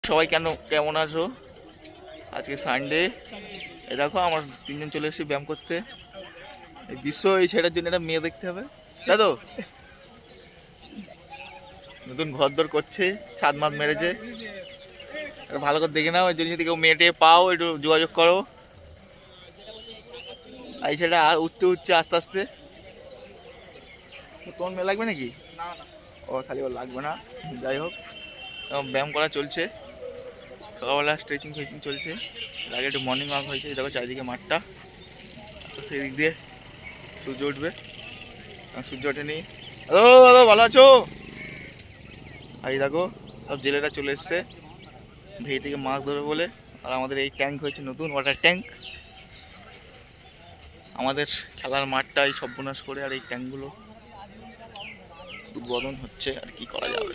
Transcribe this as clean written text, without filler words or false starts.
সবাই কেমন আছো? আজকে সানডে। এই দেখো আমার তিনজন চলে এসেছি ব্যায়াম করতে। এই বিশ্ব এই ছেলেটার জন্য একটা মেয়ে দেখতে হবে, তাই তো? নতুন ঘর দর করছে, ছাদ মাদ মেরেছে, ভালো করে দেখে নাও। এই জন্য যদি কেউ মেয়েটে পাও একটু যোগাযোগ করো। এই ছেলেটা উঠছে আস্তে আস্তে। তোমার মেয়ে লাগবে নাকি? ও খালি ওর লাগবে না। যাই হোক, ব্যায়াম করা চলছে, সকালবেলা স্ট্রেচিং ফেচিং চলছে। আগে একটু মর্নিং ওয়াক হয়েছে। দেখো চারিদিকে মাঠটা, সেই দিক দিয়ে সূর্য উঠবে, সূর্য ওঠেনি। ও দাদা ভালো আছো? আর এই দেখো সব জেলেরা চলে এসছে ভেড়ি থেকে মাছ ধরবে বলে। আর আমাদের এই ট্যাঙ্ক হয়েছে নতুন ওয়াটার ট্যাঙ্ক। আমাদের খেলার মাঠটাই সর্বনাশ করে আর এই ট্যাঙ্কগুলো উদ্বোধন হচ্ছে, আর কি করা যাবে।